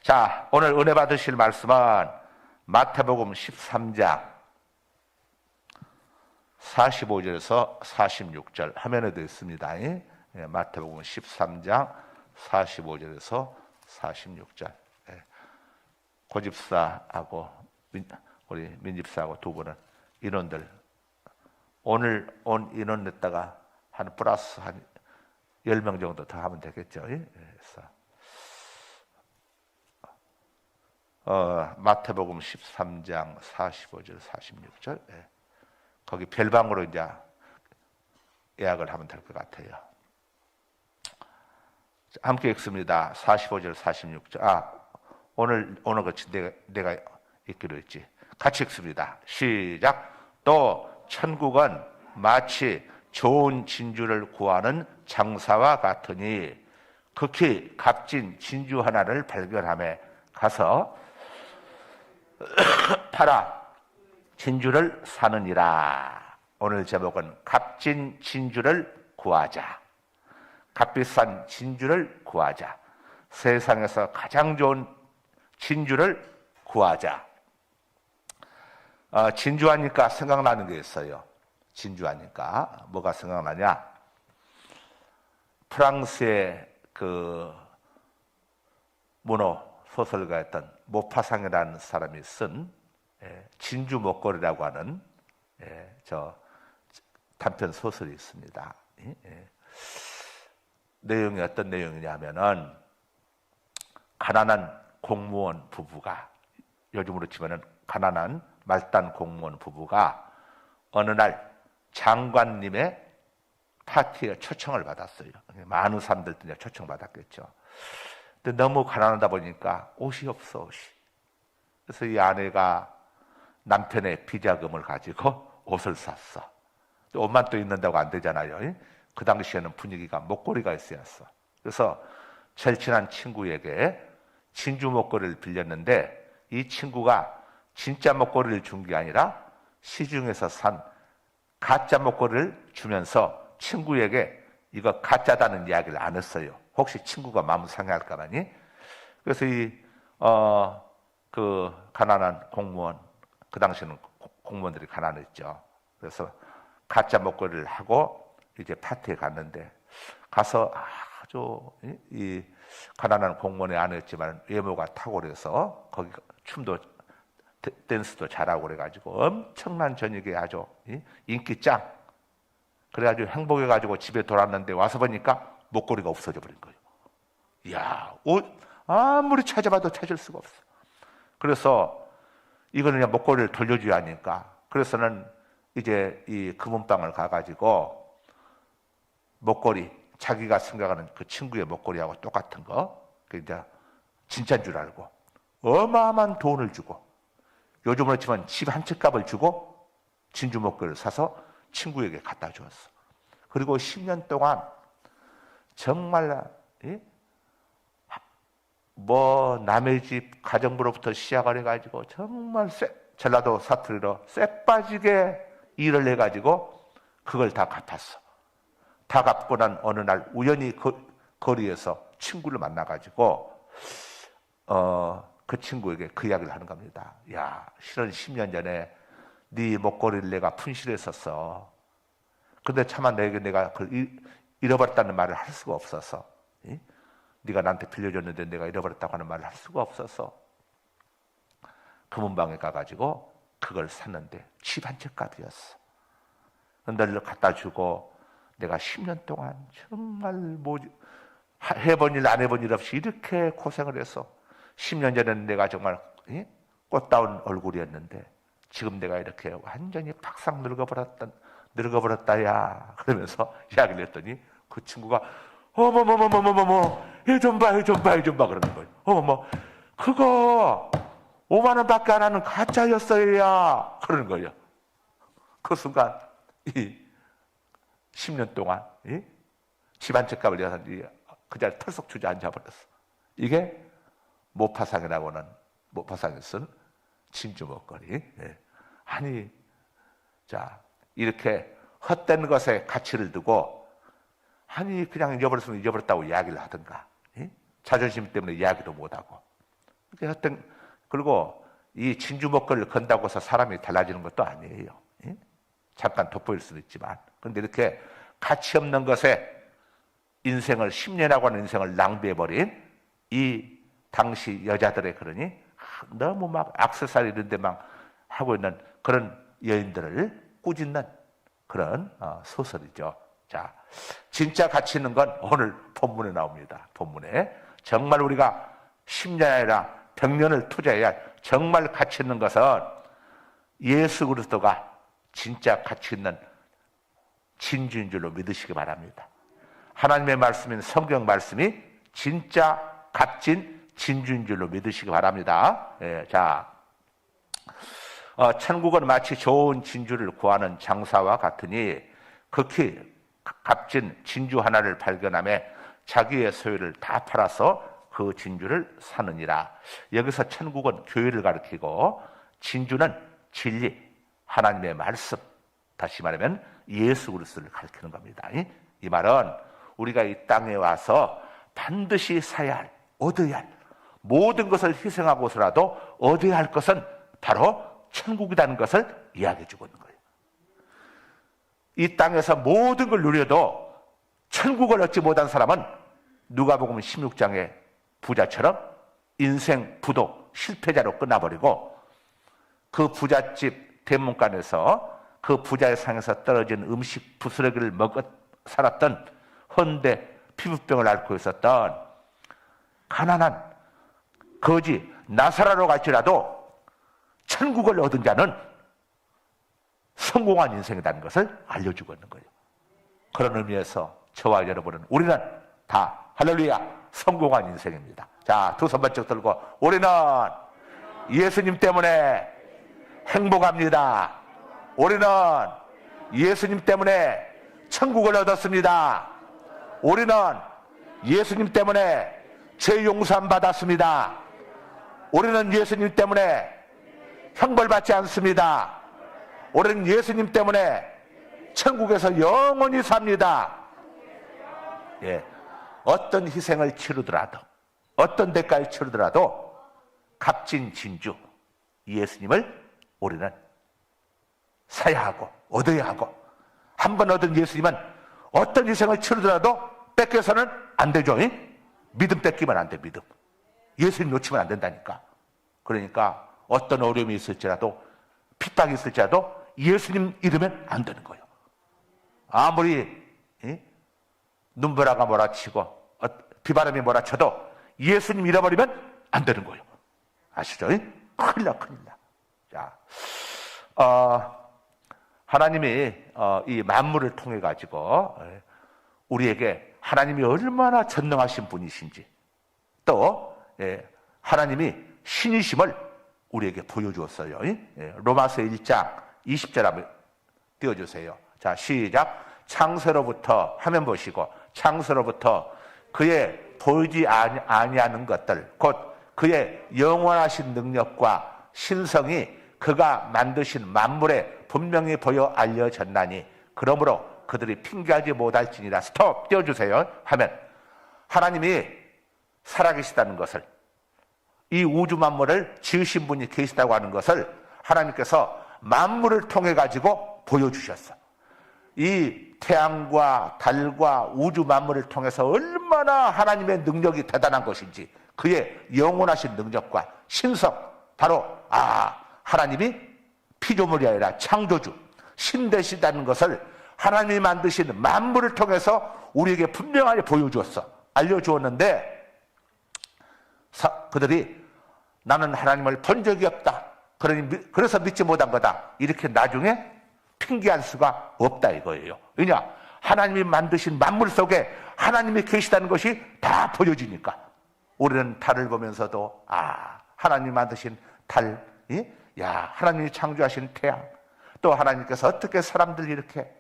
자, 오늘 은혜 받으실 말씀은 마태복음 13장 45절에서 46절 화면에 되어 있습니다. 예, 마태복음 13장 45절에서 46절. 예, 고집사하고 우리 민집사하고 두 분은 인원들 오늘 온 인원 냈다가 한 플러스 한 10명 정도 더 하면 되겠죠. 예? 그래서 마태복음 13장 45절 46절 예. 거기 별방으로 이제 예약을 하면 될 것 같아요. 함께 읽습니다. 45절 46절 오늘 같이 내가 읽기로 했지. 같이 읽습니다. 시작. 또 천국은 마치 좋은 진주를 구하는 장사와 같으니 극히 값진 진주 하나를 발견하며 가서 팔아 진주를 사느니라. 오늘 제목은 값진 진주를 구하자. 값비싼 진주를 구하자. 세상에서 가장 좋은 진주를 구하자. 진주하니까 생각나는 게 있어요. 진주하니까 뭐가 생각나냐? 프랑스의 그 문호 소설가였던 모파상이라는 사람이 쓴 진주 목걸이라고 하는 저 단편 소설이 있습니다. 내용이 어떤 내용이냐면은 가난한 공무원 부부가, 요즘으로 치면은 가난한 말단 공무원 부부가 어느 날 장관님의 파티에 초청을 받았어요. 많은 사람들도 초청받았겠죠. 근데 너무 가난하다 보니까 옷이 없어, 옷이. 그래서 이 아내가 남편의 비자금을 가지고 옷을 샀어. 또 옷만 또 입는다고 안 되잖아요. 그 당시에는 분위기가 목걸이가 있어야 했어. 그래서 제일 친한 친구에게 진주 목걸이를 빌렸는데 이 친구가 진짜 목걸이를 준 게 아니라 시중에서 산 가짜 목걸이를 주면서 친구에게 이거 가짜다는 이야기를 안 했어요. 혹시 친구가 마음 상해할까 봐니. 그래서 그 가난한 공무원, 그 당시에는 공무원들이 가난했죠. 그래서 가짜 목걸이를 하고 이제 파티에 갔는데 가서 아주 이 가난한 공무원의 아내였지만 외모가 탁월해서 거기 춤도 댄스도 잘하고 그래가지고 엄청난 저녁에 아주 인기 짱. 그래가지고 행복해가지고 집에 돌아왔는데 와서 보니까 목걸이가 없어져 버린 거예요. 이야, 옷 아무리 찾아봐도 찾을 수가 없어. 그래서 이거는 그냥 목걸이를 돌려줘야 하니까. 그래서는 이제 이 금은방을 가가지고 목걸이, 자기가 생각하는 그 친구의 목걸이하고 똑같은 거, 그 이제 진짜인 줄 알고 어마어마한 돈을 주고, 요즘으로 치면 집 한 채 값을 주고 진주 목걸이를 사서 친구에게 갖다 주었어. 그리고 10년 동안 정말 뭐 남의 집 가정부로부터 시작을 해가지고 정말 전라도 사투리로 쎄빠지게 일을 해가지고 그걸 다 갚았어. 다 갚고 난 어느 날 우연히 거리에서 친구를 만나가지고 그 친구에게 그 이야기를 하는 겁니다. 야, 실은 10년 전에 네 목걸이를 내가 분실했었어. 근데 차마 내가 그걸 잃어버렸다는 말을 할 수가 없어서, 네가 나한테 빌려줬는데 내가 잃어버렸다고 하는 말을 할 수가 없어서 금은방에 가가지고 그걸 샀는데 집 한 채 값이었어. 너를 갖다 주고 내가 10년 동안 정말 해본 일 안 해본 일 없이 이렇게 고생을 해서 10년 전에는 내가 정말 꽃다운 얼굴이었는데 지금 내가 이렇게 완전히 팍상 늙어버렸다야. 그러면서 이야기를 했더니 그 친구가 어머머머머머머머 해좀 봐 그러는 거예요. 어머머 그거 5만 원밖에 안 하는 가짜였어야 그러는 거예요. 그 순간 10년 동안 집 한 채 값을 내서 그 자리에 털썩 주저앉아 버렸어. 이게 모파상이라고는 모파상이 쓴 진주 목걸이. 아니, 자 이렇게 헛된 것에 가치를 두고 아니 그냥 잊어버렸으면 잊어버렸다고 이야기를 하든가, 자존심 때문에 이야기도 못하고 하여튼, 그리고 이 진주 목걸이를 건다고 해서 사람이 달라지는 것도 아니에요. 잠깐 돋보일 수도 있지만. 그런데 이렇게 가치 없는 것에 인생을, 10년하고 하는 인생을 낭비해버린 이 당시 여자들의, 그러니 너무 막 액세서리 이런 데만 하고 있는 그런 여인들을 꾸짖는 그런 소설이죠. 자, 진짜 가치 있는 건 오늘 본문에 나옵니다. 본문에. 정말 우리가 10년 아니라 100년을 투자해야 정말 가치 있는 것은 예수 그리스도가 진짜 가치 있는 진주인 줄로 믿으시기 바랍니다. 하나님의 말씀인 성경 말씀이 진짜 값진 진주인 줄로 믿으시기 바랍니다. 자, 천국은 마치 좋은 진주를 구하는 장사와 같으니 극히 값진 진주 하나를 발견하며 자기의 소유를 다 팔아서 그 진주를 사느니라. 여기서 천국은 교회를 가리키고 진주는 진리, 하나님의 말씀, 다시 말하면 예수 그리스도를 가리키는 겁니다. 이 말은 우리가 이 땅에 와서 반드시 사야 할, 얻어야 할, 모든 것을 희생하고서라도 얻어야 할 것은 바로 천국이라는 것을 이야기해 주고 있는 거예요. 이 땅에서 모든 걸 누려도 천국을 얻지 못한 사람은 누가복음 16장의 부자처럼 인생 부도, 실패자로 끝나버리고 그 부잣집 대문간에서 그 부자의 상에서 떨어진 음식 부스러기를 먹어 살았던 헌데 피부병을 앓고 있었던 가난한 거지 나사로로 갈지라도 천국을 얻은 자는 성공한 인생이라는 것을 알려주고 있는 거예요. 그런 의미에서 저와 여러분은, 우리는 다 할렐루야 성공한 인생입니다. 자, 두 손 번쩍 들고 우리는 예수님 때문에 행복합니다. 우리는 예수님 때문에 천국을 얻었습니다. 우리는 예수님 때문에 죄 용서함 받았습니다. 우리는 예수님 때문에 형벌받지 않습니다. 우리는 예수님 때문에 천국에서 영원히 삽니다. 예, 어떤 희생을 치르더라도, 어떤 대가를 치르더라도 값진 진주 예수님을 우리는 사야 하고 얻어야 하고, 한 번 얻은 예수님은 어떤 희생을 치르더라도 뺏겨서는 안 되죠. 믿음 뺏기면 안 돼. 믿음. 예수님 놓치면 안 된다니까. 그러니까 어떤 어려움이 있을지라도, 핍박이 있을지라도 예수님 잃으면 안 되는 거예요. 아무리 눈보라가 몰아치고 비바람이 몰아쳐도 예수님 잃어버리면 안 되는 거예요. 아시죠? 큰일 나. 자, 하나님이 이 만물을 통해 가지고 우리에게 하나님이 얼마나 전능하신 분이신지, 또 하나님이 신이심을 우리에게 보여주었어요. 로마서 1장 20절 한번 띄워주세요. 자, 시작. 창세로부터, 화면 보시고, 창세로부터 그의 보이지 아니하는 것들, 곧 그의 영원하신 능력과 신성이 그가 만드신 만물에 분명히 보여 알려졌나니 그러므로 그들이 핑계하지 못할지니라. 스톱 띄워주세요. 하면 하나님이 살아계시다는 것을, 이 우주 만물을 지으신 분이 계시다고 하는 것을 하나님께서 만물을 통해 가지고 보여주셨어. 이 태양과 달과 우주 만물을 통해서 얼마나 하나님의 능력이 대단한 것인지, 그의 영원하신 능력과 신성, 바로 하나님이 피조물이 아니라 창조주, 신 되시다는 것을 하나님이 만드신 만물을 통해서 우리에게 분명하게 보여주었어. 알려주었는데 그들이 나는 하나님을 본 적이 없다, 그래서 믿지 못한 거다, 이렇게 나중에 핑계할 수가 없다 이거예요. 왜냐? 하나님이 만드신 만물 속에 하나님이 계시다는 것이 다 보여지니까. 우리는 달을 보면서도 하나님이 만드신 달, 하나님이 창조하신 태양, 또 하나님께서 어떻게 사람들 이렇게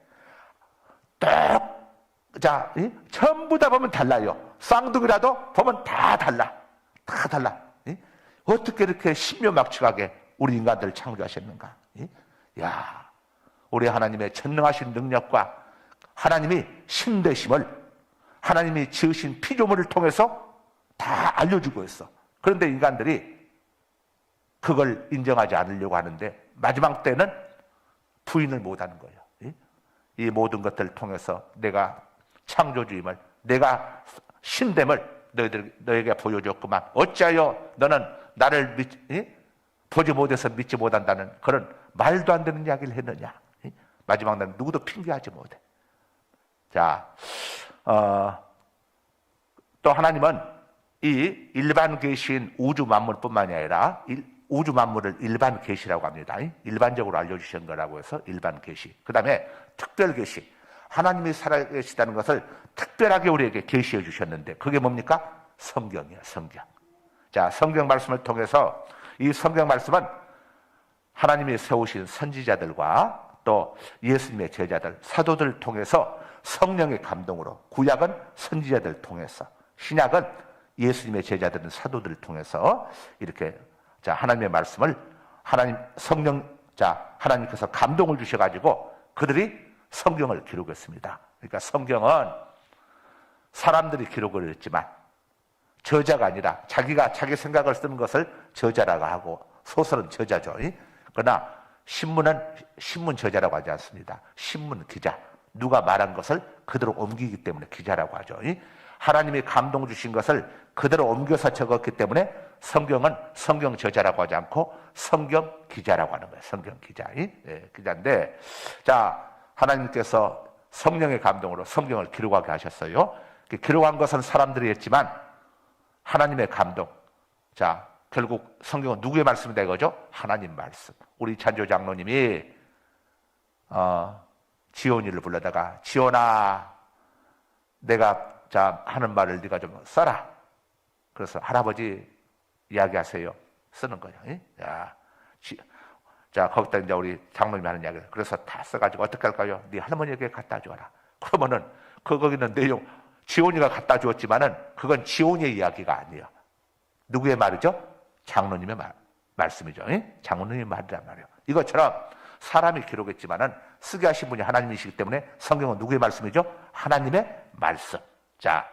전부 다 보면 달라요. 쌍둥이라도 보면 다 달라. 어떻게 이렇게 신묘막측하게 우리 인간들을 창조하셨는가? 우리 하나님의 전능하신 능력과 하나님이 신되심을 하나님이 지으신 피조물을 통해서 다 알려주고 있어. 그런데 인간들이 그걸 인정하지 않으려고 하는데 마지막 때는 부인을 못하는 거예요. 이 모든 것들을 통해서 내가 창조주임을, 내가 신됨을 너에게 보여줬구만. 어찌하여 너는 나를 보지 못해서 믿지 못한다는 그런 말도 안 되는 이야기를 했느냐. 마지막 날 누구도 핑계하지 못해. 자, 또 하나님은 이 일반 계시인 우주 만물뿐만이 아니라 우주 만물을 일반 계시라고 합니다. 일반적으로 알려주신 거라고 해서 일반 계시. 그 다음에 특별 계시. 하나님이 살아계시다는 것을 특별하게 우리에게 계시해 주셨는데 그게 뭡니까? 성경이에요. 성경. 자, 성경 말씀을 통해서 이 성경 말씀은 하나님이 세우신 선지자들과 또 예수님의 제자들, 사도들을 통해서 성령의 감동으로, 구약은 선지자들을 통해서, 신약은 예수님의 제자들은 사도들을 통해서 이렇게 자, 하나님의 말씀을 하나님께서 감동을 주셔가지고 그들이 성경을 기록했습니다. 그러니까 성경은 사람들이 기록을 했지만 저자가 아니라 자기가 자기 생각을 쓰는 것을 저자라고 하고 소설은 저자죠. 그러나 신문은 신문 저자라고 하지 않습니다. 신문 기자. 누가 말한 것을 그대로 옮기기 때문에 기자라고 하죠. 하나님이 감동 주신 것을 그대로 옮겨서 적었기 때문에 성경은 성경 저자라고 하지 않고 성경 기자라고 하는 거예요. 성경 기자. 기자인데, 자, 하나님께서 성령의 감동으로 성경을 기록하게 하셨어요. 기록한 것은 사람들이 했지만 하나님의 감동. 자, 결국 성경은 누구의 말씀이다 이거죠? 하나님 말씀. 우리 찬조 장로님이 지온이를 불러다가 지온아, 내가 하는 말을 네가 좀 써라. 그래서 할아버지 이야기하세요. 쓰는 거예요. 자, 거기다 이제 우리 장로님이 하는 이야기를. 그래서 다 써가지고 어떻게 할까요? 네 할머니에게 갖다 줘라. 그러면은 거기는 내용 지온이가 갖다 주었지만은 그건 지온이의 이야기가 아니에요. 누구의 말이죠? 장로님의 말씀이죠. 장로님의 말이란 말이에요. 이것처럼 사람이 기록했지만은 쓰게 하신 분이 하나님이시기 때문에 성경은 누구의 말씀이죠? 하나님의 말씀. 자,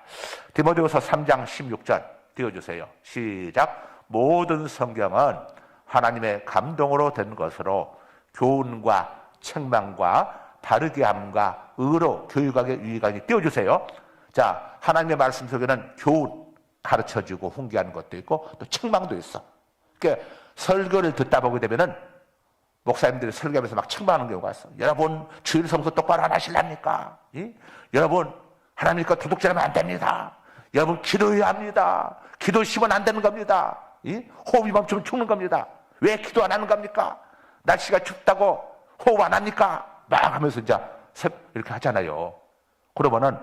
디모데후서 3장 16절 띄워주세요. 시작. 모든 성경은 하나님의 감동으로 된 것으로 교훈과 책망과 바르게 함과 의로 교육하게 유익하게 띄워주세요. 자, 하나님의 말씀 속에는 교훈, 가르쳐주고 훈계하는 것도 있고 또 책망도 있어. 그러니까 설교를 듣다 보게 되면은 목사님들이 설교하면서 막 책망하는 경우가 있어. 여러분 주일 성수 똑바로 안 하실랍니까? 여러분 하나님과 도둑질하면 안 됩니다. 여러분 기도해야 합니다. 기도 쉬면 안 되는 겁니다. 호흡이 멈추면 죽는 겁니다. 왜 기도 안 하는 겁니까? 날씨가 춥다고 호흡 안 합니까? 막 하면서 이제 이렇게 하잖아요. 그러면은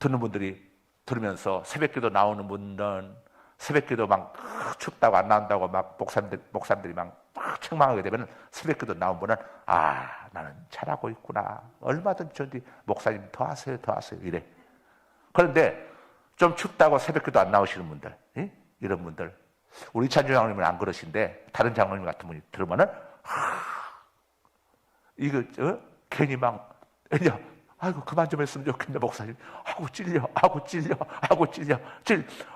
듣는 분들이 들으면서 새벽기도 나오는 분들은 새벽기도 막 춥다고 안 나온다고 막 목사님들이 막 책망하게 되면 새벽기도 나온 분은 나는 잘하고 있구나. 얼마든지 저기 목사님 더 하세요 이래. 그런데 좀 춥다고 새벽기도 안 나오시는 분들, 이런 분들, 우리 찬조 장로님은 안 그러신데 다른 장로님 같은 분이 들으면은 이거 괜히 막 아이고 그만 좀 했으면 좋겠네 목사님. 찔려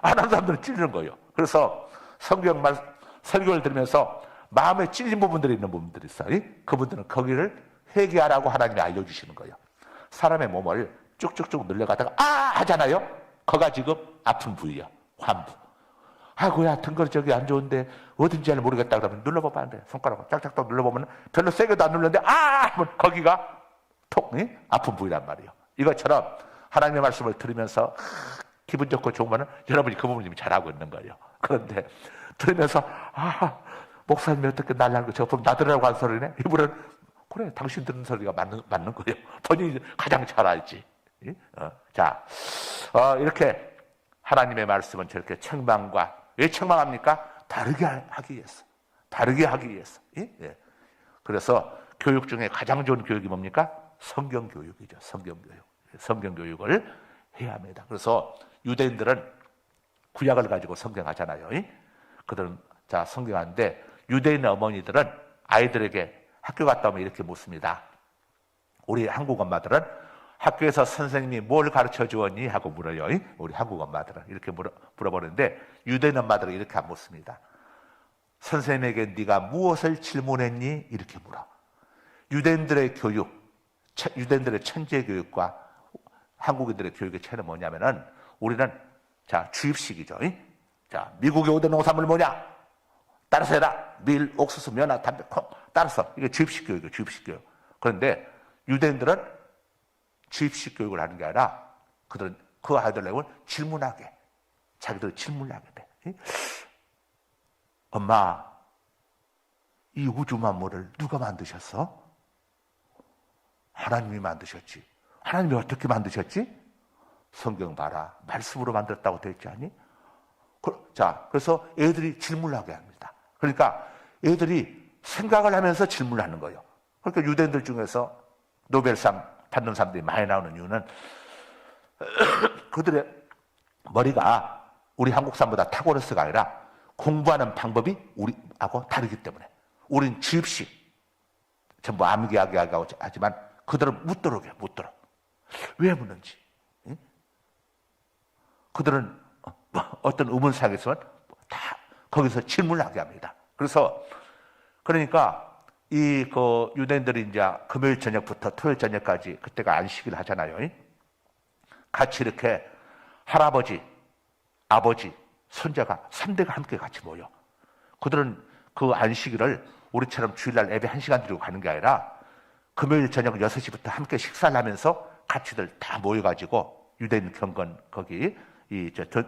안 하는 사람들은 찔리는 거예요. 그래서 성경만 설교를 들으면서 마음에 찔린 부분들이 있는 분들이 있어요. 그분들은 거기를 회개하라고 하나님이 알려주시는 거예요. 사람의 몸을 쭉쭉쭉 늘려가다가 하잖아요. 거가 지금 아픈 부위야. 환부. 아이고야 등거리 저기 안 좋은데 어딘지 잘 모르겠다 그러면 눌러봐봐 안 돼. 손가락으로 짝짝짝 눌러보면 별로 세게도 안 눌렀는데 하면 거기가 톡 아픈 부위란 말이에요. 이것처럼 하나님의 말씀을 들으면서 기분 좋고 좋으면 여러분이 그 부분을 잘하고 있는 거예요. 그런데 들으면서 목사님이 어떻게 날 알고 저 나 들으라고 한 소리네. 이분은 그래 당신 듣는 소리가 맞는 거예요. 본인이 가장 잘 알지. 자, 이렇게 하나님의 말씀은 저렇게 책망과 왜 책망합니까? 다르게 하기 위해서. 다르게 하기 위해서. 그래서 교육 중에 가장 좋은 교육이 뭡니까? 성경 교육이죠. 성경 교육. 성경 교육을 해야 합니다. 그래서 유대인들은 구약을 가지고 성경하잖아요. 그들은 성경하는데 유대인 어머니들은 아이들에게 학교 갔다 오면 이렇게 묻습니다. 우리 한국 엄마들은 학교에서 선생님이 뭘 가르쳐 주었니? 하고 물어요. 우리 한국 엄마들은 이렇게 물어보는데 유대인 엄마들은 이렇게 안 묻습니다. 선생님에게 네가 무엇을 질문했니? 이렇게 물어. 유대인들의 교육, 유대인들의 천재 교육과 한국인들의 교육의 차이는 뭐냐면은 우리는 자 주입식이죠. 자 미국에 오던 농산물 뭐냐? 따라서 해라. 밀, 옥수수, 면화, 담배, 콩 따라서 이게 주입식 교육이에요. 주입식 교육. 그런데 유대인들은 주입식 교육을 하는 게 아니라 그들은 그 아이들을 질문하게 자기들 질문을 하게 돼. 엄마, 이 우주 만물을 누가 만드셨어? 하나님이 만드셨지. 하나님이 어떻게 만드셨지? 성경 봐라. 말씀으로 만들었다고 되어 있지 않니? 자, 그래서 애들이 질문하게 합니다. 그러니까 애들이 생각을 하면서 질문하는 거예요. 그러니까 유대인들 중에서 노벨상 받는 사람들이 많이 나오는 이유는 그들의 머리가 우리 한국 사람보다 탁월해서가 아니라 공부하는 방법이 우리하고 다르기 때문에. 우린 주입식 전부 암기하게 하지만 그들은 묻도록 해요. 묻도록. 왜 묻는지. 그들은 어떤 의문사가 있으면 다 거기서 질문을 하게 합니다. 그러니까 그 유대인들이 이제 금요일 저녁부터 토요일 저녁까지 그때가 안식일 하잖아요. 같이 이렇게 할아버지, 아버지, 손자가 3대가 함께 같이 모여. 그들은 그 안식일을 우리처럼 주일날 예배 1시간 드리고 가는 게 아니라 금요일 저녁 6시부터 함께 식사를 하면서 같이들 다 모여가지고 유대인 경건 거기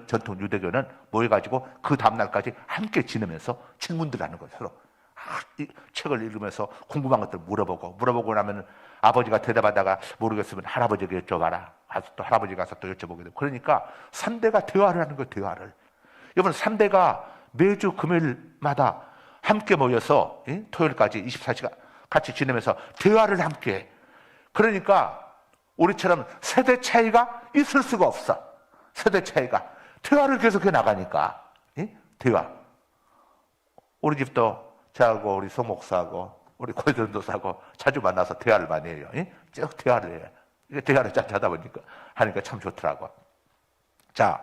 전통 유대교는 모여가지고 그 다음날까지 함께 지내면서 질문들 하는 거예요. 서로 이 책을 읽으면서 궁금한 것들 물어보고 나면 아버지가 대답하다가 모르겠으면 할아버지에게 여쭤봐라. 또 할아버지 가서 또 여쭤보게 되고. 그러니까 3대가 대화를 하는 거예요. 대화를. 여러분 3대가 매주 금요일마다 함께 모여서 토요일까지 24시간 같이 지내면서 대화를 함께 해. 그러니까 우리처럼 세대 차이가 있을 수가 없어. 세대 차이가. 대화를 계속해 나가니까. 대화. 우리 집도 저하고 우리 송목사하고 우리 고전도사하고 자주 만나서 대화를 많이 해요. 쭉 대화를 해요. 이게 대화를 쫙 하다 보니까 하니까 참 좋더라고. 자,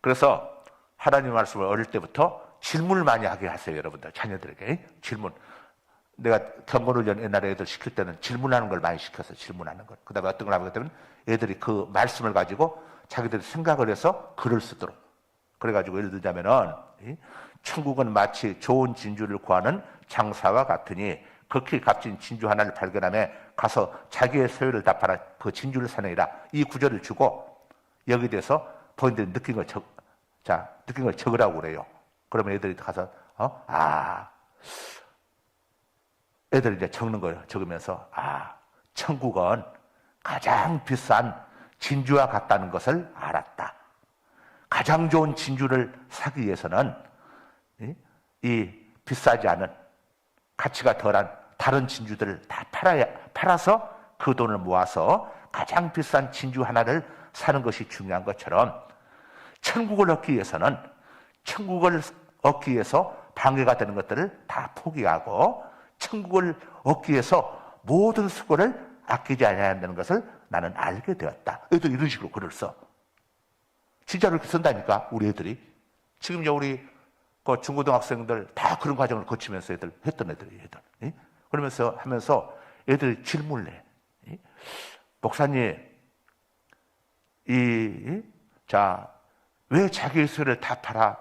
그래서 하나님 말씀을 어릴 때부터 질문을 많이 하게 하세요, 여러분들. 자녀들에게. 질문. 내가 경건훈련 옛날에 애들 시킬 때는 질문하는 걸 많이 시켰어요. 질문하는 걸. 그 다음에 어떤 걸 하게 되면 애들이 그 말씀을 가지고 자기들이 생각을 해서 글을 쓰도록. 그래가지고 예를 들자면은, 천국은 마치 좋은 진주를 구하는 장사와 같으니 극히 값진 진주 하나를 발견하며 가서 자기의 소유를 다 팔아 그 진주를 사내라. 이 구절을 주고 여기에 대해서 본인들이 느낀 걸 적으라고 그래요. 그러면 애들이 가서, 애들이 이제 적는 거예요. 적으면서, 천국은 가장 비싼 진주와 같다는 것을 알았다. 가장 좋은 진주를 사기 위해서는 이 비싸지 않은 가치가 덜한 다른 진주들을 다 팔아서 그 돈을 모아서 가장 비싼 진주 하나를 사는 것이 중요한 것처럼 천국을 얻기 위해서는 천국을 얻기 위해서 방해가 되는 것들을 다 포기하고 천국을 얻기 위해서 모든 수고를 아끼지 않아야 한다는 것을 나는 알게 되었다. 애들이 이런 식으로 글을 써. 진짜로 이렇게 쓴다니까, 우리 애들이. 지금 이제 우리 그 중고등학생들 다 그런 과정을 거치면서 했던 애들. 그러면서 하면서 애들이 질문을 해. 목사님, 왜 자기의 소유를 다 팔아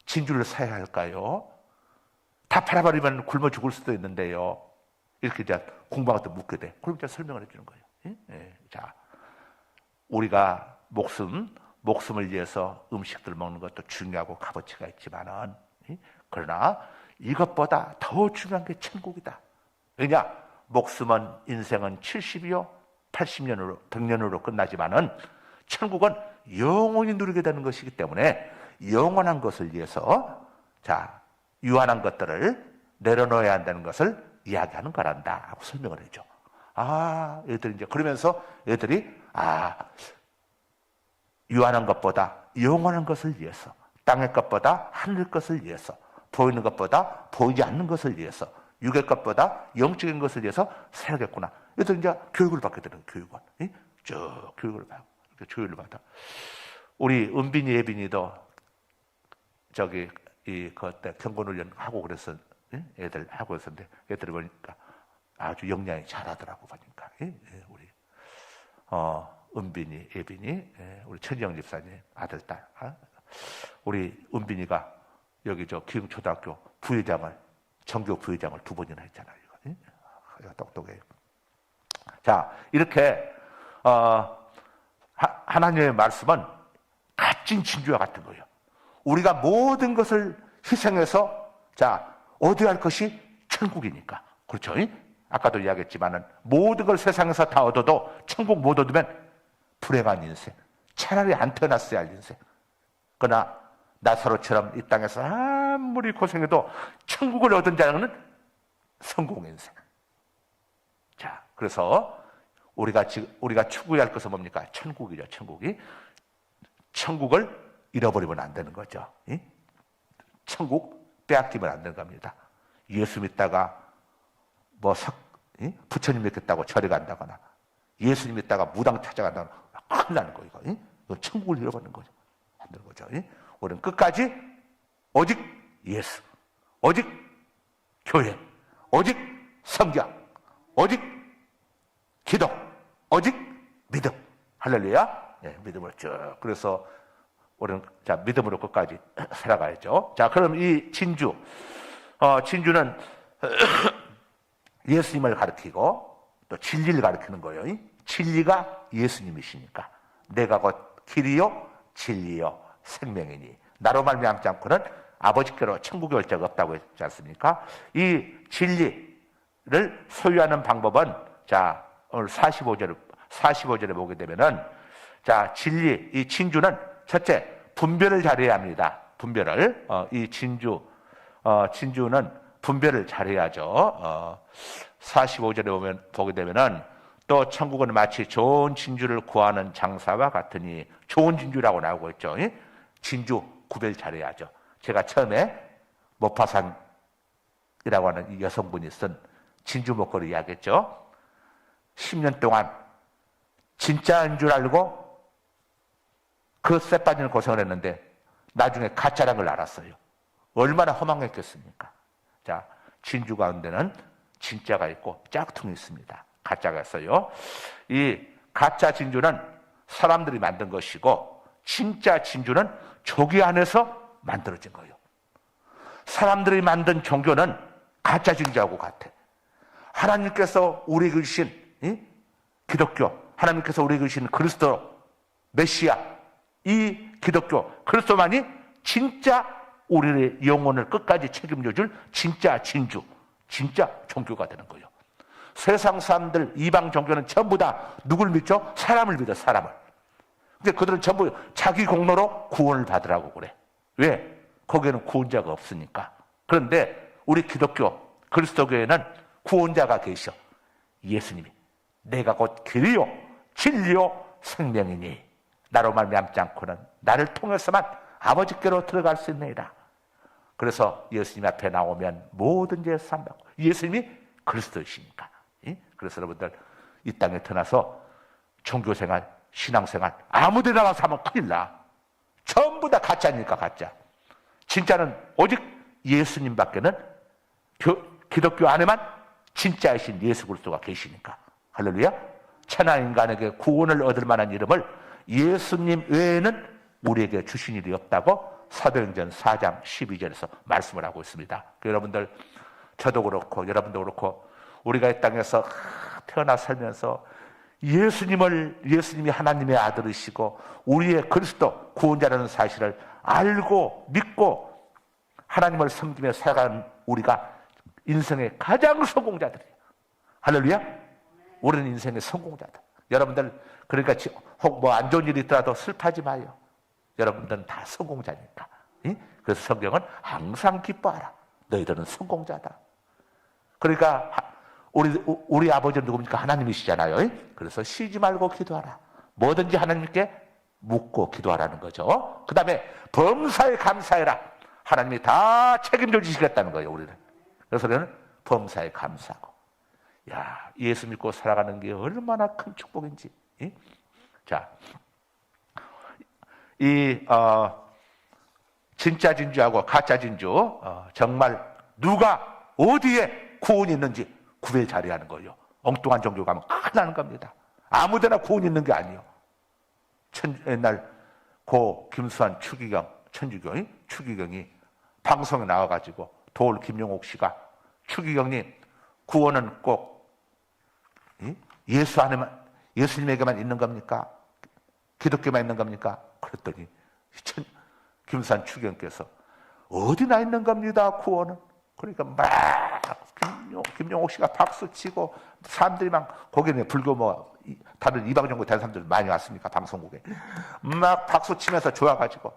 진주를 사야 할까요? 다 팔아버리면 굶어 죽을 수도 있는데요. 이렇게 이제 공부하고 또 묻게 돼. 그럼 이제 설명을 해주는 거예요. 자, 우리가 목숨을 위해서 음식들 먹는 것도 중요하고 값어치가 있지만은, 그러나 이것보다 더 중요한 게 천국이다. 왜냐? 인생은 70이요, 80년으로, 100년으로 끝나지만은 천국은 영원히 누리게 되는 것이기 때문에 영원한 것을 위해서 유한한 것들을 내려놓아야 한다는 것을 이야기하는 거란다 하고 설명을 해줘. 애들이 이제 그러면서 애들이 유한한 것보다 영원한 것을 위해서, 땅의 것보다 하늘 것을 위해서, 보이는 것보다 보이지 않는 것을 위해서, 육의 것보다 영적인 것을 위해서 살아야겠구나. 애들이 이제 교육을 받게 되는 교육원. 쭉 교육을 받아. 우리 은빈이, 예빈이도 그때 경건훈련 하고 그랬어. 애들 하고 있었는데, 애들이 보니까 아주 영양이 잘하더라고, 보니까. 우리, 은빈이, 예빈이, 우리 천지영 집사님, 아들, 딸. 우리 은빈이가 여기 기흥초등학교 부회장을, 정교 부회장을 2번이나 했잖아요. 이거 똑똑해요. 자, 이렇게, 하나님의 말씀은 값진 진주와 같은 거예요. 우리가 모든 것을 희생해서, 자, 얻어야 할 것이 천국이니까. 그렇죠? 아까도 이야기했지만은, 모든 걸 세상에서 다 얻어도 천국 못 얻으면 불행한 인생. 차라리 안 태어났어야 할 인생. 그러나, 나사로처럼 이 땅에서 아무리 고생해도 천국을 얻은 자는 성공 인생. 자, 그래서 우리가 추구해야 할 것은 뭡니까? 천국이죠, 천국이. 천국을 잃어버리면 안 되는 거죠. 천국 빼앗기면 안 되는 겁니다. 예수 믿다가 부처님 믿겠다고 절에 간다거나, 예수님 믿다가 무당 찾아간다거나 큰일 나는 거 이거 천국을 잃어버리는 거죠. 안 되는 거죠. 우리는 끝까지 오직 예수, 오직 교회, 오직 성경, 오직 기도, 오직 믿음. 할렐루야. 믿음으로 쭉. 그래서 우리는 믿음으로 끝까지 살아가야죠. 자, 그럼 이 진주는 예수님을 가리키고 또 진리를 가리키는 거예요. 진리가 예수님이시니까. 내가 곧 길이요 진리요 생명이니 나로 말미암지 않고는 아버지께로 천국에 올 자가 없다고 했지 않습니까? 이 진리를 소유하는 방법은, 자, 오늘 45절에 보게 되면은, 자, 이 진주는 첫째, 분별을 잘해야 합니다. 분별을. 이 진주는 분별을 잘해야죠. 45절에 보게 되면은, 또 천국은 마치 좋은 진주를 구하는 장사와 같으니, 좋은 진주라고 나오고 있죠. 진주 구별 잘해야죠. 제가 처음에 모파산이라고 하는 이 여성분이 쓴 진주 목걸이 이야기했죠. 10년 동안 진짜인 줄 알고 그 쇠 빠지는 고생을 했는데 나중에 가짜란 걸 알았어요. 얼마나 허망했겠습니까? 자, 진주 가운데는 진짜가 있고 짝퉁이 있습니다. 가짜가 있어요. 이 가짜 진주는 사람들이 만든 것이고, 진짜 진주는 조기 안에서 만들어진 거예요. 사람들이 만든 종교는 가짜 진주하고 같아. 하나님께서 우리에게 주신 기독교, 하나님께서 우리에게 주신 그리스도 메시아, 이 기독교 그리스도만이 진짜 우리의 영혼을 끝까지 책임져 줄 진짜 진주, 진짜 종교가 되는 거예요. 세상 사람들, 이방 종교는 전부 다 누굴 믿죠? 사람을 믿어, 사람을. 근데 그들은 전부 자기 공로로 구원을 받으라고 그래. 왜? 거기에는 구원자가 없으니까. 그런데 우리 기독교, 그리스도교회는 구원자가 계셔. 예수님이. 내가 곧 길이요 진리요 생명이니 나로 말미암지 않고는 나를 통해서만 아버지께로 들어갈 수 있느니라. 그래서 예수님 앞에 나오면 모든 죄 사함받고, 예수님이 그리스도이시니까. 그래서 여러분들 이 땅에 태어나서 종교생활, 신앙생활 아무데나 가서 하면 큰일 나. 전부 다 가짜니까 가짜. 진짜는 오직 예수님밖에는 기독교 안에만 진짜이신 예수 그리스도가 계시니까. 할렐루야. 천하 인간에게 구원을 얻을 만한 이름을 예수님 외에는 우리에게 주신 일이 없다고 사도행전 4장 12절에서 말씀을 하고 있습니다. 여러분들, 저도 그렇고 여러분도 그렇고 우리가 이 땅에서 태어나 살면서 예수님이 하나님의 아들이시고 우리의 그리스도 구원자라는 사실을 알고 믿고 하나님을 섬기며 살아가는 우리가 인생의 가장 성공자들이에요. 할렐루야. 우리는 인생의 성공자다. 여러분들, 그러니까 혹 안 좋은 일이 있더라도 슬퍼하지 마요. 여러분들은 다 성공자니까. 그래서 성경은 항상 기뻐하라. 너희들은 성공자다. 그러니까 우리 아버지는 누굽니까? 하나님이시잖아요. 그래서 쉬지 말고 기도하라. 뭐든지 하나님께 묻고 기도하라는 거죠. 그 다음에 범사에 감사해라. 하나님이 다 책임져 주시겠다는 거예요, 우리는. 그래서 우리는 범사에 감사하고. 야, 예수 믿고 살아가는 게 얼마나 큰 축복인지. 자, 진짜 진주하고 가짜 진주, 정말 누가 어디에 구원이 있는지 구별 잘해야 하는 거예요. 엉뚱한 종교 가면 큰일 나는 겁니다. 아무데나 구원이 있는 게 아니에요. 옛날 고 김수환 추기경, 천주교의 추기경이 방송에 나와가지고 도올 김용옥 씨가 추기경님, 구원은 꼭 예수 안에만, 예수님에게만 있는 겁니까? 기독교만 있는 겁니까? 그랬더니 김수환 추기경께서 어디나 있는 겁니다, 구원은. 그러니까 막 김용옥 씨가 박수치고 사람들이 막 거기는 불교 뭐 다른 이방 종교 다른 사람들 많이 왔으니까 방송국에 막 박수치면서 좋아가지고,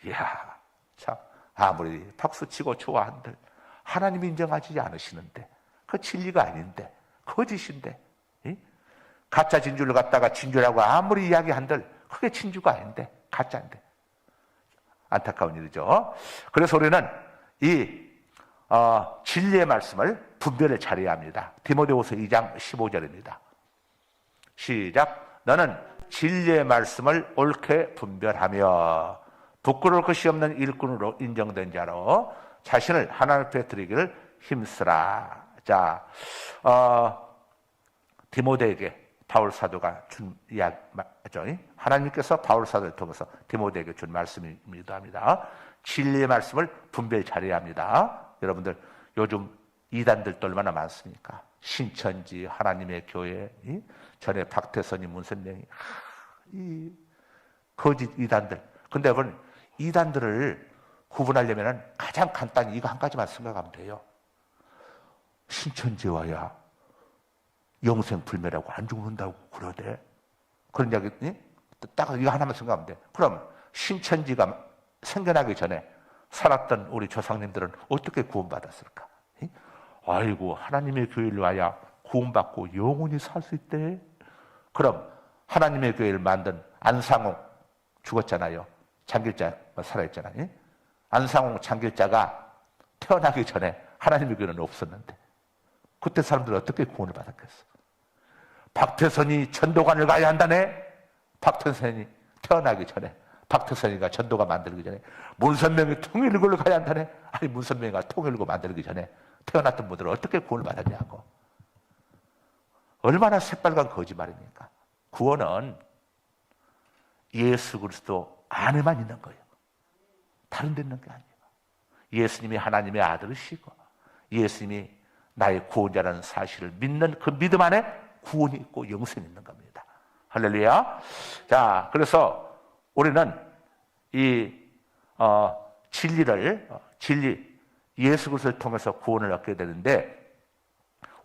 이야 참, 아무리 박수치고 좋아한들 하나님이 인정하지 않으시는데, 그 진리가 아닌데, 거짓인데, 가짜 진주를 갖다가 진주라고 아무리 이야기한들 그게 진주가 아닌데 가짜인데, 안타까운 일이죠. 그래서 우리는 이 진리의 말씀을 분별을 잘해야 합니다. 디모데후서 2장 15절입니다. 시작. 너는 진리의 말씀을 옳게 분별하며 부끄러울 것이 없는 일꾼으로 인정된 자로 자신을 하나님 앞에 드리기를 힘쓰라. 자, 디모데에게 바울 사도가 준 이야기죠. 하나님께서 바울 사도를 통해서 디모데에게 준 말씀입니다. 합니다. 진리의 말씀을 분별 잘해야 합니다. 여러분들 요즘 이단들도 얼마나 많습니까? 신천지, 하나님의 교회, 전에 박태선이 문선명이, 이 거짓 이단들. 근데 여러분, 이단들을 구분하려면 가장 간단히 이거 한 가지만 생각하면 돼요. 신천지와야 영생불멸하고 안 죽는다고 그러대. 그런 이야기, 딱 이거 하나만 생각하면 돼. 그럼 신천지가 생겨나기 전에 살았던 우리 조상님들은 어떻게 구원받았을까? 아이고, 하나님의 교회를 와야 구원받고 영원히 살 수 있대. 그럼 하나님의 교회를 만든 안상홍 죽었잖아요. 장길자 살아있잖아요. 안상홍 장길자가 태어나기 전에 하나님의 교회는 없었는데 그때 사람들은 어떻게 구원을 받았겠어? 박태선이 전도관을 가야 한다네. 박태선이 태어나기 전에, 박태선이가 전도관 만들기 전에 문선명이 통일교를 가야 한다네. 아니, 문선명이가 통일교 만들기 전에 태어났던 분들은 어떻게 구원을 받았냐고. 얼마나 새빨간 거짓말입니까? 구원은 예수 그리스도 안에만 있는 거예요. 다른 데 있는 게 아니에요. 예수님이 하나님의 아들이시고 예수님이 나의 구원자라는 사실을 믿는 그 믿음 안에 구원이 있고 영생이 있는 겁니다. 할렐루야. 자, 그래서 우리는 이 진리 예수 그리스도를 통해서 구원을 얻게 되는데,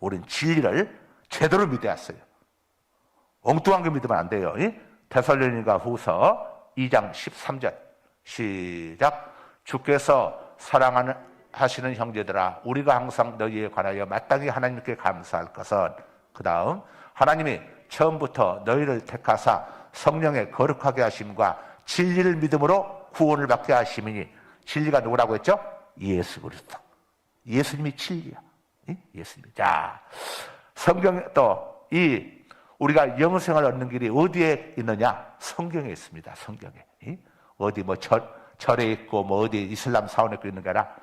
우리는 진리를 제대로 믿어야 했어요. 엉뚱한 거 믿으면 안 돼요. 데살로니가 후서 2장 13절 시작. 주께서 사랑하시는 형제들아, 우리가 항상 너희에 관하여 마땅히 하나님께 감사할 것은, 그 다음 하나님이 처음부터 너희를 택하사 성령의 거룩하게 하심과 진리를 믿음으로 구원을 받게 하심이니, 진리가 누구라고 했죠? 예수 그리스도. 예수님이 진리야. 예수님. 자, 성경에 또 우리가 영생을 얻는 길이 어디에 있느냐? 성경에 있습니다. 성경에. 어디 뭐 절에 있고 뭐 어디 이슬람 사원에 있는 게 아니라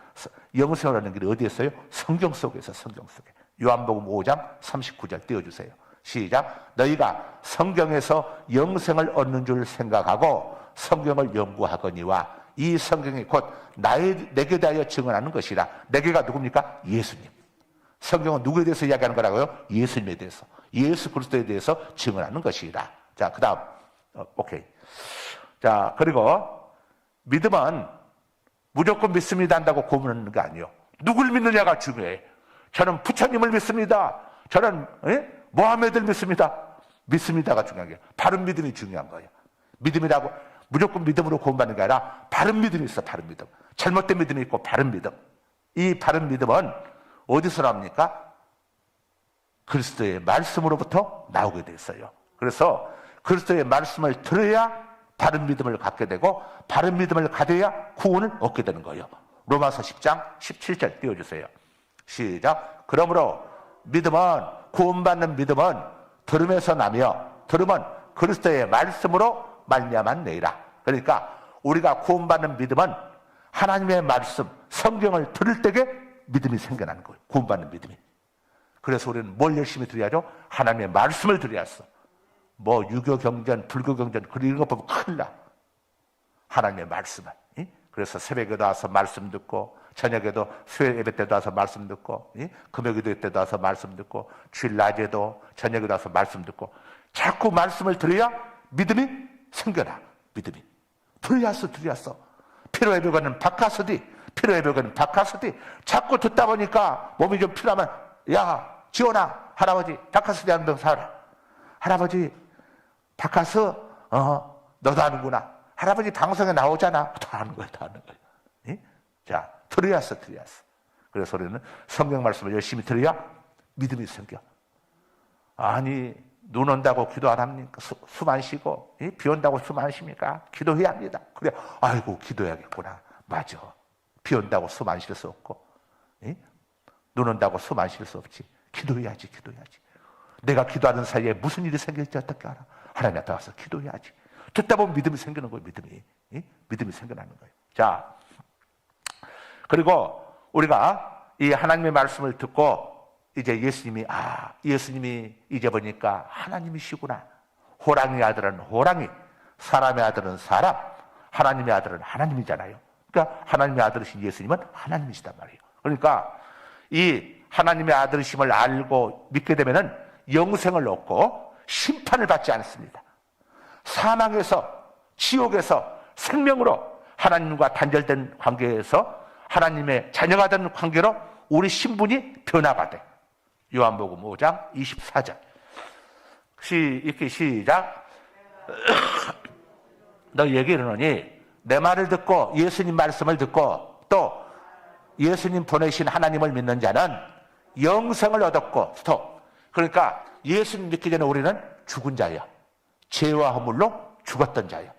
영생을 얻는 길이 어디에 있어요? 성경 속에서. 성경 속에. 요한복음 5장 39절 띄워주세요. 시작. 너희가 성경에서 영생을 얻는 줄 생각하고 성경을 연구하거니와 이 성경이 곧 내게 대하여 증언하는 것이라. 내게가 누굽니까? 예수님. 성경은 누구에 대해서 이야기하는 거라고요? 예수님에 대해서. 예수 그리스도에 대해서 증언하는 것이라. 자, 그 다음. 오케이. 자, 그리고 믿음은 무조건 믿습니다 한다고 고문하는 게 아니에요. 누굴 믿느냐가 중요해. 저는 부처님을 믿습니다. 저는 모하메드를 믿습니다. 믿습니다가 중요한 게, 바른 믿음이 중요한 거예요. 믿음이라고 무조건 믿음으로 구원받는 게 아니라 바른 믿음이 있어. 바른 믿음. 잘못된 믿음이 있고 바른 믿음. 이 바른 믿음은 어디서 나옵니까? 그리스도의 말씀으로부터 나오게 돼 있어요. 그래서 그리스도의 말씀을 들어야 바른 믿음을 갖게 되고, 바른 믿음을 가져야 구원을 얻게 되는 거예요. 로마서 10장 17절 띄워주세요. 시작. 그러므로 믿음은, 구원받는 믿음은 들음에서 나며 들음은 그리스도의 말씀으로 말미암았느니라. 그러니까 우리가 구원받는 믿음은 하나님의 말씀, 성경을 들을 때에 믿음이 생겨나는 거예요. 구원받는 믿음이. 그래서 우리는 뭘 열심히 드려야죠? 하나님의 말씀을 드려야죠. 뭐 유교 경전, 불교 경전 이런 거 보면 큰일 나. 하나님의 말씀을. 그래서 새벽에도 와서 말씀 듣고, 저녁에도 수요 예배 때도 와서 말씀 듣고, 금요기도 때도 와서 말씀 듣고, 주일 낮에도 저녁에도 와서 말씀 듣고, 자꾸 말씀을 들어야 믿음이 생겨나. 믿음이. 들려왔어. 필요해 보고는 바카스디, 필요해 보고는 바카스디. 자꾸 듣다 보니까 몸이 좀 필요하면, 야 지원아, 할아버지 바카스디 한 병 사라. 할아버지 바카스 너도 아는구나. 할아버지 방송에 나오잖아. 다 아는 거야. 예? 자, 들어야어. 그래서 우리는 성경 말씀을 열심히 들어야 믿음이 생겨. 아니, 눈 온다고 기도 안 합니까? 숨 안 쉬고, 비 온다고 숨 안 쉽니까? 기도해야 합니다. 그래, 아이고, 기도해야겠구나. 맞아. 비 온다고 숨 안 쉴 수 없고, 눈 온다고 숨 안 쉴 수 없지. 기도해야지. 내가 기도하는 사이에 무슨 일이 생길지 어떻게 알아? 하나님 앞에 와서 기도해야지. 듣다 보면 믿음이 생기는 거예요. 믿음이 생겨나는 거예요. 자, 그리고 우리가 이 하나님의 말씀을 듣고 이제 예수님이 이제 보니까 하나님이시구나. 호랑이의 아들은 호랑이, 사람의 아들은 사람, 하나님의 아들은 하나님이잖아요. 그러니까 하나님의 아들이신 예수님은 하나님이시단 말이에요. 그러니까 이 하나님의 아들이심을 알고 믿게 되면은 영생을 얻고 심판을 받지 않습니다. 사망에서, 지옥에서 생명으로 하나님과 단절된 관계에서 하나님의 자녀가 되는 관계로 우리 신분이 변화가 돼. 요한복음 5장 24절. 이렇게 시작. 너 얘기를 하니 내 말을 듣고 예수님 말씀을 듣고 또 예수님 보내신 하나님을 믿는 자는 영생을 얻었고, 그러니까 예수님 믿기 전에 우리는 죽은 자야. 죄와 허물로 죽었던 자야.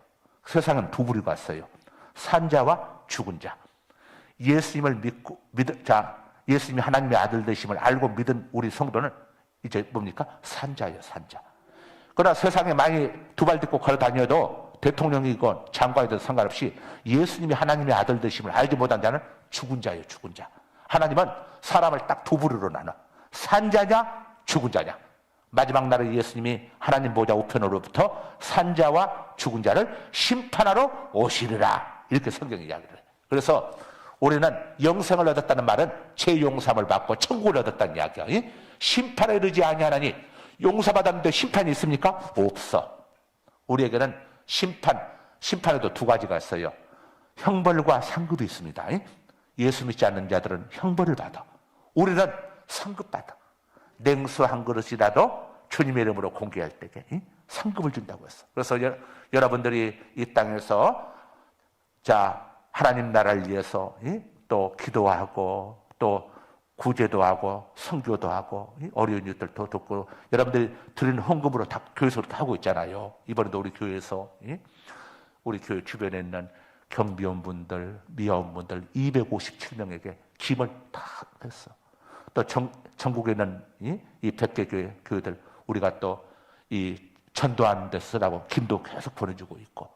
세상은 두 부류가 있어요. 산 자와 죽은 자. 예수님을 예수님이 하나님의 아들 되심을 알고 믿은 우리 성도는 이제 뭡니까? 산자예요, 산자. 그러나 세상에 많이 두 발 딛고 걸어 다녀도 대통령이건 장관이든 상관없이 예수님이 하나님의 아들 되심을 알지 못한 자는 죽은 자예요, 죽은 자. 하나님은 사람을 딱 두 부류로 나눠. 산자냐, 죽은 자냐. 마지막 날에 예수님이 하나님 보좌 우편으로부터 산자와 죽은 자를 심판하러 오시리라. 이렇게 성경이 이야기를 해요. 그래서 우리는 영생을 얻었다는 말은 죄 용서함을 받고 천국을 얻었다는 이야기야. 심판에 이르지 아니하나니 용서받았는데 심판이 있습니까? 없어. 우리에게는 심판에도 두 가지가 있어요. 형벌과 상급이 있습니다. 예수 믿지 않는 자들은 형벌을 받아. 우리는 상급 받아. 냉수 한 그릇이라도 주님의 이름으로 공개할 때에 상급을 준다고 했어. 그래서 여러분들이 이 땅에서 하나님 나라를 위해서 또 기도하고 또 구제도 하고 선교도 하고 어려운 이웃들도 돕고 여러분들이 드리는 헌금으로 다 교회에서 하고 있잖아요. 이번에도 우리 교회에서 우리 교회 주변에 있는 경비원분들, 미화원분들 257명에게 기부를 다 했어. 또 전국에 있는 이 100개 교회들 우리가 또 이 전도하는 데 쓰라고 김도 계속 보내주고 있고,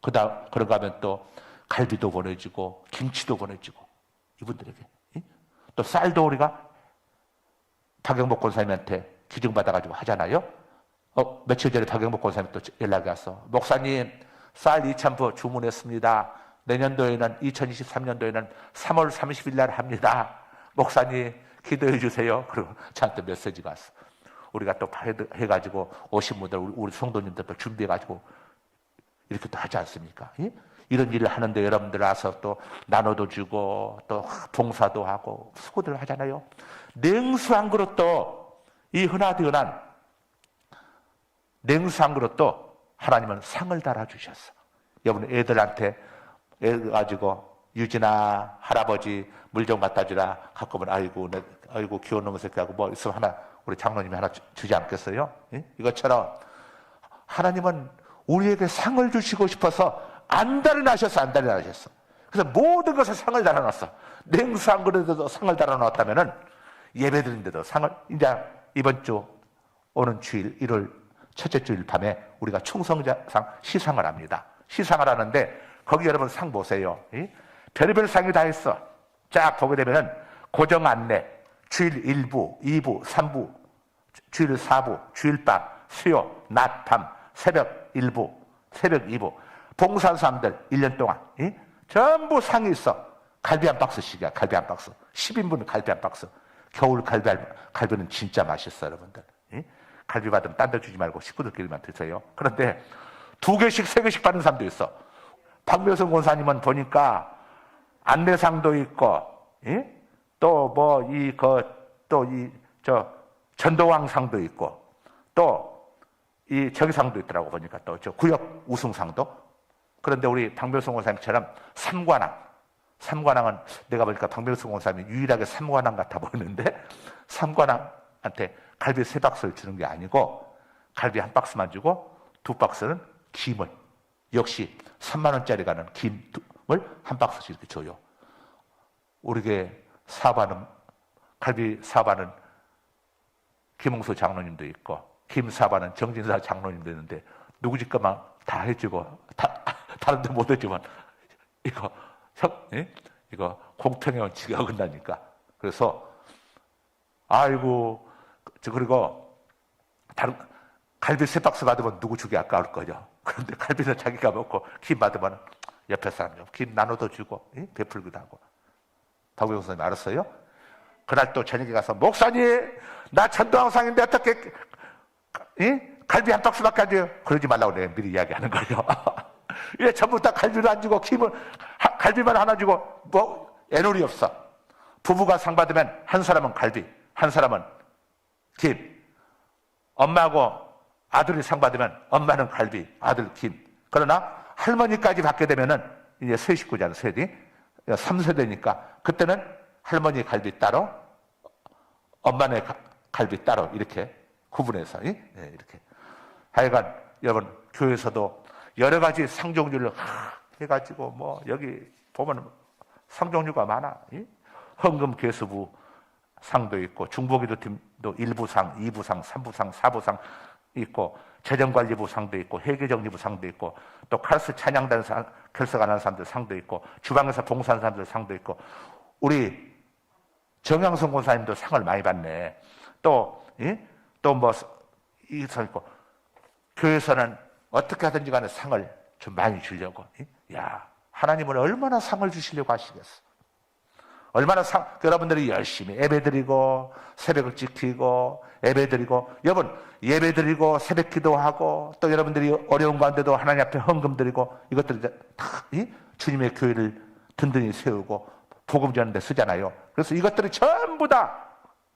그런가 하면 또 갈비도 보내주고 김치도 보내주고 이분들에게 또 쌀도 우리가 박영복 권사님한테 기증받아가지고 하잖아요. 며칠 전에 박영복 권사님 또 연락이 왔어. 목사님 쌀 2,000부 주문했습니다. 내년도에는 2023년도에는 3월 30일 날 합니다. 목사님 기도해 주세요. 그리고 저한테 메시지가 왔어. 우리가 또 해가지고 오신 분들 우리 성도님들도 준비해가지고 이렇게 또 하지 않습니까? 이런 일을 하는데 여러분들 와서 또 나눠도 주고 또 봉사도 하고 수고들 하잖아요. 냉수 한 그릇도 이 흔하디흔한 냉수 한 그릇도 하나님은 상을 달아주셨어. 여러분 애들한테 애 가지고 유진아 할아버지 물 좀 갖다 주라. 갖고 오면 아이고 귀여운 놈의 새끼하고 뭐 있으면 하나 우리 장로님이 하나 주지 않겠어요? 이것처럼 하나님은 우리에게 상을 주시고 싶어서 안달이 나셨어. 그래서 모든 것에 상을 달아놨어. 냉수 한 그릇에도 상을 달아놨다면은 예배드린데도 상을, 이제 이번 주 오는 주일 1월 첫째 주일 밤에 우리가 충성자상 시상을 합니다. 시상을 하는데 거기 여러분 상 보세요. 별의별 상이 다 있어. 쫙 보게 되면은 고정 안내, 주일 1부, 2부, 3부, 주일 4부, 주일밤, 수요, 낮, 밤, 새벽 1부, 새벽 2부. 봉사한 사람들 1년 동안 전부 상이 있어. 갈비 한 박스씩이야. 갈비 한 박스. 10인분 갈비 한 박스. 겨울 갈비는 진짜 맛있어, 여러분들. 갈비 받으면 딴 데 주지 말고 식구들끼리만 드세요. 그런데 2개씩, 3개씩 받는 사람도 있어. 박묘성 권사님은 보니까 안내상도 있고, 또 뭐, 전도왕상도 있고, 또 이 정상도 있더라고 보니까 또 저 구역 우승상도. 그런데 우리 박묘성 권사님처럼 삼관왕은 내가 보니까 박명수 권사님이 유일하게 삼관왕 같아 보이는데, 삼관왕한테 갈비 3박스를 주는 게 아니고 갈비 1박스만 주고 2박스는 김을, 역시 3만 원짜리 가는 김을 1박스씩 이렇게 줘요. 우리게 사반은, 갈비 사반은 김홍수 장로님도 있고 김 사반은 정진사 장로님도 있는데 누구 집 것만 다 해주고 다른 데 못 해주면 이거 공평의 원칙이 어긋나니까. 그래서 아이고, 그리고 다른 갈비 3박스 받으면 누구 주기 아까울 거죠. 그런데 갈비는 자기가 먹고 김 받으면 옆에 사람 김 나눠도 주고 베풀기도 하고. 박우영 선생님 알았어요? 그날 또 저녁에 가서 목사님, 나 전도왕상인데 어떻게 갈비 1박스밖에 안 줘요? 그러지 말라고 내가 미리 이야기하는 거예요. 왜 전부 다 갈비를 안 주고 갈비만 하나 주고 뭐 애놀이 없어. 부부가 상 받으면 한 사람은 갈비, 한 사람은 김. 엄마하고 아들이 상 받으면 엄마는 갈비, 아들 김. 그러나 할머니까지 받게 되면은 이제 세 식구잖아, 셋이. 3세대니까 그때는 할머니 갈비 따로, 엄마네 갈비 따로 이렇게 구분해서 이렇게. 하여간 여러분 교회에서도 여러 가지 상 종류를 해가지고 뭐 여기 보면 상 종류가 많아. 헌금 개수부 상도 있고 중보기도 팀도 1부상, 2부상, 3부상, 4부상 있고 재정관리부 상도 있고 회계정리부 상도 있고 또 카르스 찬양단 결석하는 사람들 상도 있고 주방에서 봉사하는 사람들 상도 있고 우리 정양성 권사님도 상을 많이 받네. 또 뭐 이상 있고 교회에서는 어떻게 하든지 간에 상을 좀 많이 주려고. 야, 하나님은 얼마나 상을 주시려고 하시겠어. 얼마나 여러분들이 열심히 예배드리고 새벽을 지키고 예배드리고, 여러분 예배드리고 새벽 기도하고 또 여러분들이 어려운 가운데도 하나님 앞에 헌금 드리고 이것들이 다 주님의 교회를 든든히 세우고 복음 전하는 데 쓰잖아요. 그래서 이것들이 전부 다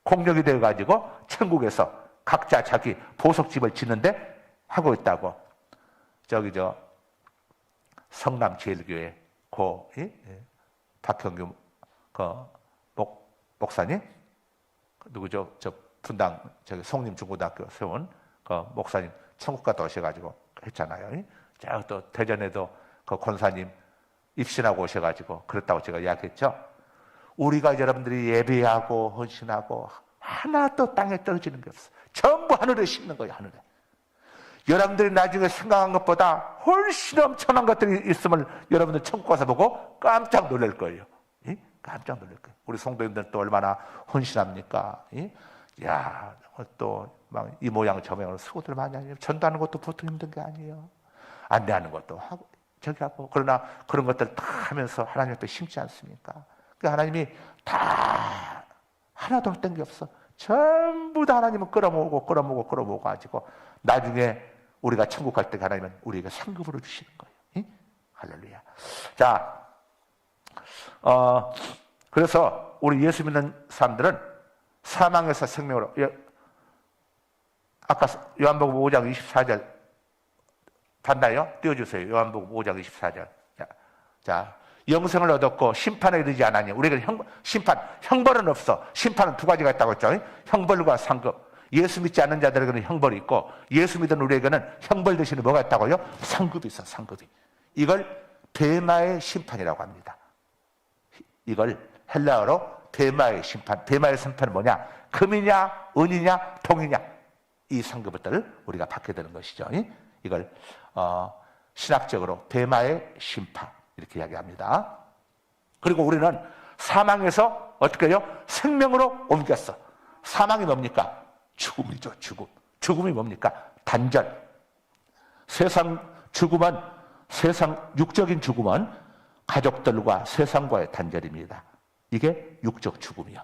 공력이 되어가지고 천국에서 각자 자기 보석집을 짓는데 하고 있다고. 저기 성남제일교회 박형규 목사님, 누구죠? 저 분당 저기 송림 중고등학교 세운 목사님 천국 갔다 오셔가지고 했잖아요. 자, 또 대전에도 권사님 입신하고 오셔가지고 그랬다고 제가 이야기했죠. 우리가 여러분들이 예배하고 헌신하고 하나도 땅에 떨어지는 게 없어. 전부 하늘에 심는 거예요. 하늘에. 여러분들이 나중에 생각한 것보다 훨씬 엄청난 것들이 있음을 여러분들 천국 가서 보고 깜짝 놀랄 거예요. 깜짝 놀랄 거예요. 우리 성도님들 또 얼마나 헌신합니까? 야, 또 막 이 모양 저 모양으로 수고들 많이 하네요. 전도하는 것도 보통 힘든 게 아니에요. 안내하는 것도 하고 저기 하고. 그러나 그런 것들 다 하면서 하나님 앞에 심지 않습니까? 그러니까 하나님이 다 하나도 헛된 게 없어. 전부 다 하나님은 끌어모으고 가지고 나중에 우리가 천국 갈 때 하나님은 우리에게 상급으로 주시는 거예요. 할렐루야. 자, 그래서 우리 예수 믿는 사람들은 사망에서 생명으로, 아까 요한복음 5장 24절 봤나요? 띄워주세요. 요한복음 5장 24절. 자, 영생을 얻었고 심판에 이르지 않았니? 우리에게 형벌은 없어. 심판은 2가지가 있다고 했죠. 형벌과 상급. 예수 믿지 않는 자들에게는 형벌이 있고 예수 믿는 우리에게는 형벌 대신에 뭐가 있다고요? 상급이 있어. 상급이. 이걸 베마의 심판이라고 합니다. 이걸 헬라어로 베마의 심판. 베마의 심판은 뭐냐? 금이냐 은이냐 동이냐, 이 상급들을 우리가 받게 되는 것이죠. 이걸 신학적으로 베마의 심판 이렇게 이야기합니다. 그리고 우리는 사망에서 어떻게 해요? 생명으로 옮겼어. 사망이 뭡니까? 죽음이죠, 죽음. 죽음이 뭡니까? 단절. 세상 죽음은, 세상 육적인 죽음은 가족들과 세상과의 단절입니다. 이게 육적 죽음이요.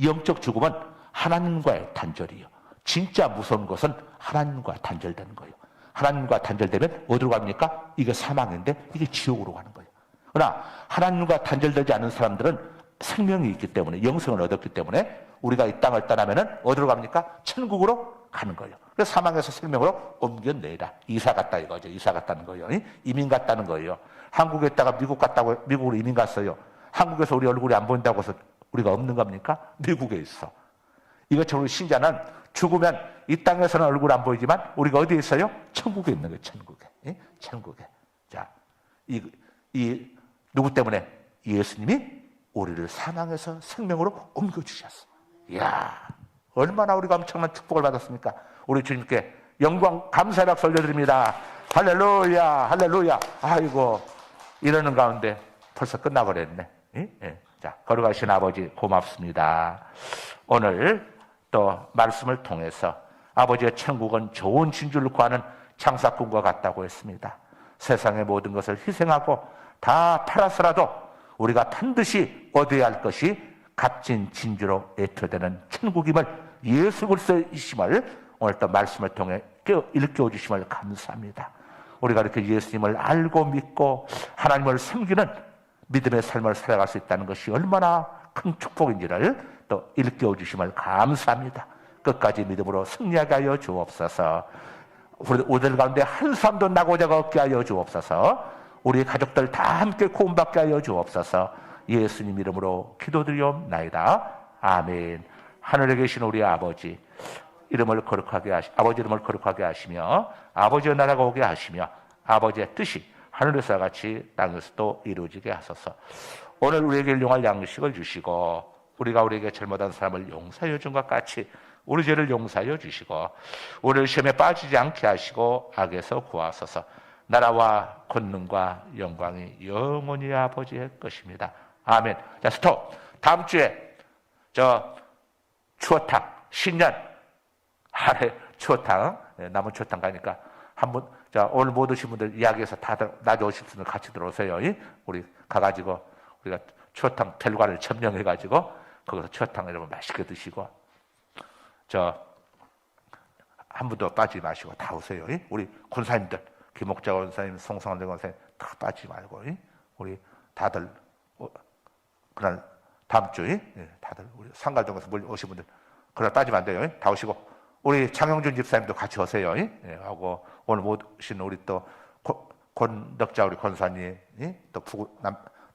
영적 죽음은 하나님과의 단절이요. 진짜 무서운 것은 하나님과 단절되는 거예요. 하나님과 단절되면 어디로 갑니까? 이게 사망인데 이게 지옥으로 가는 거예요. 그러나 하나님과 단절되지 않은 사람들은 생명이 있기 때문에, 영생을 얻었기 때문에 우리가 이 땅을 떠나면은 어디로 갑니까? 천국으로 가는 거예요. 그래서 사망에서 생명으로 옮겨내라. 이사 갔다 이거죠. 이사 갔다는 거예요. 이민 갔다는 거예요. 한국에 있다가 미국으로 이민 갔어요. 한국에서 우리 얼굴이 안 보인다고 해서 우리가 없는 겁니까? 미국에 있어. 이것처럼 우리 신자는 죽으면 이 땅에서는 얼굴 안 보이지만 우리가 어디에 있어요? 천국에 있는 거예요. 천국에. 천국에. 자, 누구 때문에? 예수님이 우리를 사망에서 생명으로 옮겨주셨어. 이야, 얼마나 우리가 엄청난 축복을 받았습니까? 우리 주님께 영광, 감사의 박수 올려드립니다. 할렐루야, 할렐루야. 아이고, 이러는 가운데 벌써 끝나버렸네. 자, 걸어가신 아버지 고맙습니다. 오늘 또 말씀을 통해서 아버지의 천국은 좋은 진주를 구하는 장사꾼과 같다고 했습니다. 세상의 모든 것을 희생하고 다 팔아서라도 우리가 반드시 얻어야 할 것이 값진 진주로 대표되는 천국임을, 예수 그리스도이심을 오늘 또 말씀을 통해 일깨워 주심을 감사합니다. 우리가 이렇게 예수님을 알고 믿고 하나님을 섬기는 믿음의 삶을 살아갈 수 있다는 것이 얼마나 큰 축복인지를 또 일깨워 주심을 감사합니다. 끝까지 믿음으로 승리하게 하여 주옵소서. 우리들 가운데 한 사람도 나고자가 없게 하여 주옵소서. 우리 가족들 다 함께 구원받게 하여 주옵소서. 예수님 이름으로 기도드리옵나이다. 아멘. 하늘에 계신 우리 아버지 이름을 거룩하게 아버지 이름을 거룩하게 하시며 아버지의 나라가 오게 하시며 아버지의 뜻이 하늘에서 같이 땅에서도 이루어지게 하소서. 오늘 우리에게 일용할 양식을 주시고 우리가 우리에게 잘못한 사람을 용서하여 준 것 같이 우리 죄를 용서하여 주시고 우리를 시험에 빠지지 않게 하시고 악에서 구하소서. 나라와 권능과 영광이 영원히 아버지의 것입니다. 아멘. 자, 스톱. 다음 주에 추어탕 신년 하래 추어탕, 남은 추어탕 가니까 한번 오늘 못 오신 분들 이야기해서 다들 낮에 오실 분들 같이 들어오세요. 우리 가가지고 우리가 추어탕 별관을 점령해가지고 거기서 추어탕 여러분 맛있게 드시고 한 분도 빠지지 마시고 다 오세요. 우리 권사님들 김옥자 권사님, 송성환 권사님 다 빠지지 말고 우리 다들 그날 다음 주에 다들 우리 상갈동에서 오신 분들 그날 빠지면 안 돼요. 다 오시고 우리 장영준 집사님도 같이 오세요. 하고 오늘 못 오신 우리 또 권덕자 우리 권사님, 또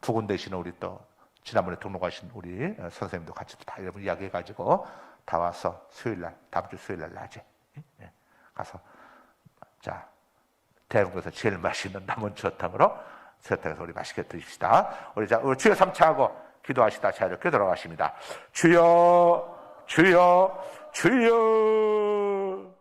부군 되시는 우리 또 지난번에 등록하신 우리 선생님도 같이 다 여러분 이야기해가지고 다 와서 수요일날 다음 주 수요일날 낮에 가서 자 대한민국에서 제일 맛있는 남은 추어탕으로 추어탕에서 우리 맛있게 드십시다. 우리 주여 삼차하고 기도하시다 자유롭게 돌아가십니다. 주여 주여 주여